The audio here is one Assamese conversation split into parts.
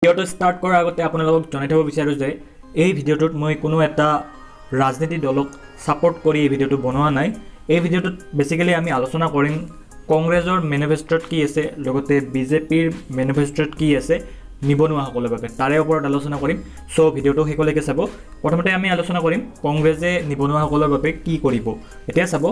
ভিডিঅ'টো ষ্টাৰ্ট কৰাৰ আগতে আপোনালোকক জনাই থ'ব বিচাৰোঁ যে এই ভিডিঅ'টোত মই কোনো এটা ৰাজনীতি দলক ছাপোৰ্ট কৰি এই ভিডিঅ'টো বনোৱা নাই। এই ভিডিঅ'টোত বেছিকেলি আমি আলোচনা কৰিম কংগ্ৰেছৰ মেনিফেষ্টত কি আছে, লগতে বিজেপিৰ মেনিফেষ্টত কি আছে নিবনুৱাসকলৰ বাবে, তাৰে ওপৰত আলোচনা কৰিম। চ' ভিডিঅ'টো শেষলৈকে চাব। প্ৰথমতে আমি আলোচনা কৰিম কংগ্ৰেছে নিবনুৱাসকলৰ বাবে কি কৰিব। এতিয়া চাব,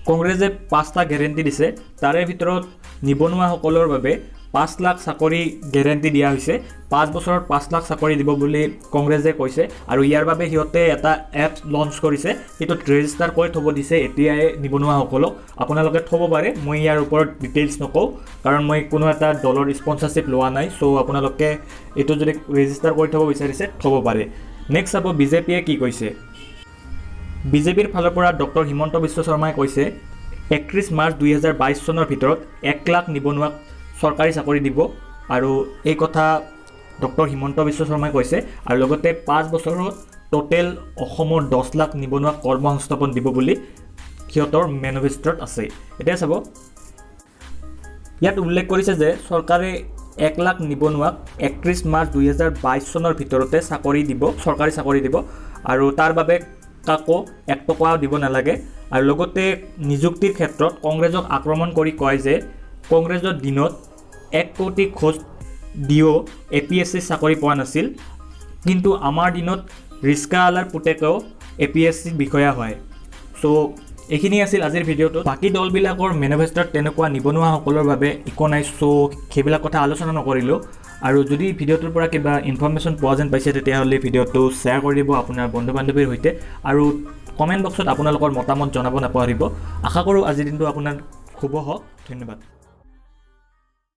কংগ্ৰেছে 5টা গেৰেণ্টি দিছে, তাৰে ভিতৰত নিবনুৱাসকলৰ বাবে 5 লাখ চাকৰি গেৰেণ্টি দিয়া হৈছে। 5 বছৰত 5 লাখ চাকৰি দিব বুলি কংগ্ৰেছে কৈছে, আৰু ইয়াৰ বাবে সিহঁতে এটা এপ লঞ্চ কৰিছে, সেইটোত ৰেজিষ্টাৰ কৰি থ'ব দিছে এতিয়াই নিবনুৱাসকলক। আপোনালোকে থ'ব পাৰে, মই ইয়াৰ ওপৰত ডিটেইলছ নকওঁ কাৰণ মই কোনো এটা দলৰ স্পনচাৰশ্বিপ লোৱা নাই। চ' আপোনালোকে এইটো যদি ৰেজিষ্টাৰ কৰি থ'ব বিচাৰিছে থ'ব পাৰে। নেক্সট চাব বিজেপিয়ে কি কৈছে। বিজেপিৰ ফালৰ পৰা ডক্টৰ হিমন্ত বিশ্ব শৰ্মাই কৈছে 31 মাৰ্চ 2022 চনৰ ভিতৰত 1 লাখ নিবনুৱাক চৰকাৰী চাকৰি দিব, আৰু এই কথা ডক্টৰ হিমন্ত বিশ্ব শৰ্মাই কৈছে। আৰু লগতে 5 বছৰত টোটেল অসমৰ 10 লাখ নিবনুৱাক কৰ্মসংস্থাপন দিব বুলি সিহঁতৰ মেনিফেষ্টত আছে। এতিয়া চাব, ইয়াত উল্লেখ কৰিছে যে চৰকাৰে 1 লাখ নিবনুৱাক 31 মাৰ্চ 2022 চনৰ ভিতৰতে চৰকাৰী চাকৰি দিব, আৰু তাৰ বাবে কাকো 1 টকাও দিব নালাগে। আৰু লগতে নিযুক্তিৰ ক্ষেত্ৰত কংগ্ৰেছক আক্ৰমণ কৰি কয় যে কংগ্ৰেছৰ দিনত 1 কোটি খোজ দিও APSC চাকৰি পোৱা নাছিল, কিন্তু আমাৰ দিনত ৰিস্কাৱালাৰ পুতেকেও APSC বিষয়া হয়। চ' এইখিনি আছিল আজিৰ ভিডিঅ'টো। বাকী দলবিলাকৰ মেনিফেষ্টত তেনেকুৱা নিবনুৱাসকলৰ বাবে একো নাই, চ' সেইবিলাক কথা আলোচনা নকৰিলোঁ। আৰু যদি ভিডিঅ'টোৰ পৰা কিবা ইনফৰমেশ্যন পোৱা যেন পাইছে তেতিয়াহ'লে ভিডিঅ'টো শ্বেয়াৰ কৰি দিব আপোনাৰ বন্ধু বান্ধৱীৰ সৈতে, আৰু কমেণ্ট বক্সত আপোনালোকৰ মতামত জনাব নাপাহৰিব। আশা কৰোঁ আজিৰ দিনটো আপোনাৰ শুভ হওক। ধন্যবাদ।